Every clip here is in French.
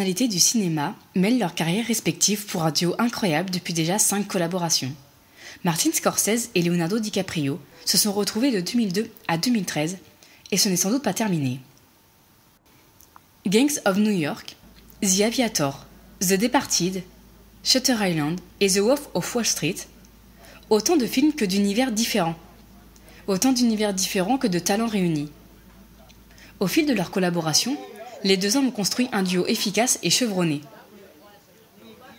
personnalités du cinéma mêlent leurs carrières respectives pour un duo incroyable depuis déjà 5 collaborations. Martin Scorsese et Leonardo DiCaprio se sont retrouvés de 2002 à 2013 et ce n'est sans doute pas terminé. Gangs of New York, The Aviator, The Departed, Shutter Island et The Wolf of Wall Street, autant de films que d'univers différents. Autant d'univers différents que de talents réunis. Au fil de leur collaboration, les deux hommes ont construit un duo efficace et chevronné.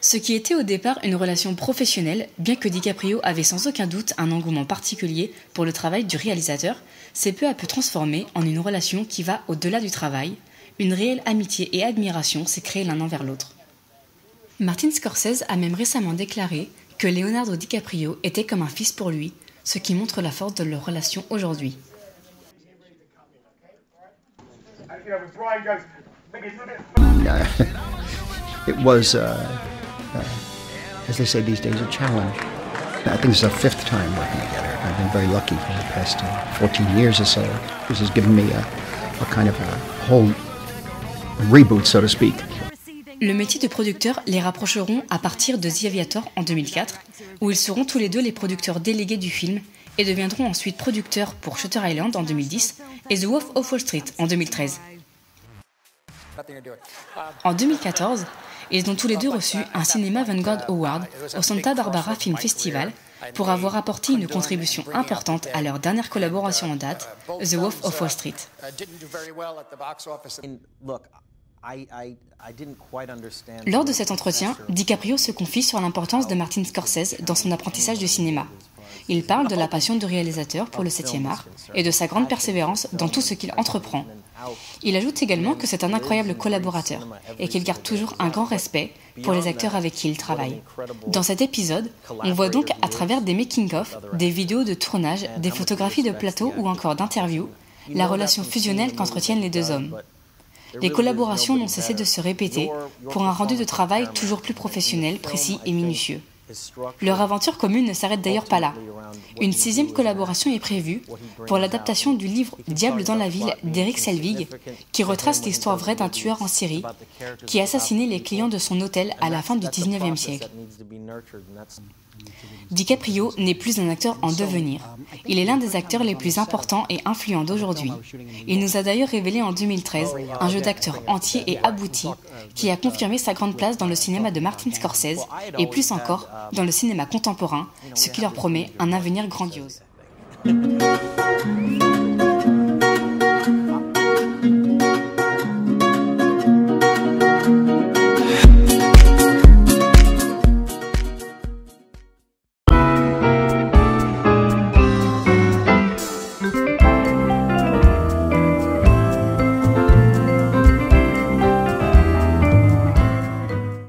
Ce qui était au départ une relation professionnelle, bien que DiCaprio avait sans aucun doute un engouement particulier pour le travail du réalisateur, s'est peu à peu transformé en une relation qui va au-delà du travail. Une réelle amitié et admiration s'est créée l'un envers l'autre. Martin Scorsese a même récemment déclaré que Leonardo DiCaprio était comme un fils pour lui, ce qui montre la force de leur relation aujourd'hui. It was, as they say these days, a challenge. I think this is our 5th time working together. I've been very lucky for the past 14 years or so. This has given me a kind of a whole reboot, so to speak. Le métier de producteur les rapprocheront à partir de The Aviator en 2004, où ils seront tous les deux les producteurs délégués du film et deviendront ensuite producteurs pour Shutter Island en 2010 et The Wolf of Wall Street en 2013. En 2014, ils ont tous les deux reçu un Cinema Vanguard Award au Santa Barbara Film Festival pour avoir apporté une contribution importante à leur dernière collaboration en date, The Wolf of Wall Street. Lors de cet entretien, DiCaprio se confie sur l'importance de Martin Scorsese dans son apprentissage du cinéma. Il parle de la passion du réalisateur pour le 7e art et de sa grande persévérance dans tout ce qu'il entreprend. Il ajoute également que c'est un incroyable collaborateur et qu'il garde toujours un grand respect pour les acteurs avec qui il travaille. Dans cet épisode, on voit donc à travers des making-of, des vidéos de tournage, des photographies de plateau ou encore d'interviews, la relation fusionnelle qu'entretiennent les deux hommes. Les collaborations n'ont cessé de se répéter pour un rendu de travail toujours plus professionnel, précis et minutieux. Leur aventure commune ne s'arrête d'ailleurs pas là. Une 6e collaboration est prévue pour l'adaptation du livre Diable dans la ville d'Eric Selvig, qui retrace l'histoire vraie d'un tueur en série qui assassinait les clients de son hôtel à la fin du 19e siècle. DiCaprio n'est plus un acteur en devenir. Il est l'un des acteurs les plus importants et influents d'aujourd'hui. Il nous a d'ailleurs révélé en 2013 un jeu d'acteur entier et abouti qui a confirmé sa grande place dans le cinéma de Martin Scorsese et plus encore dans le cinéma contemporain, ce qui leur promet un avenir grandiose.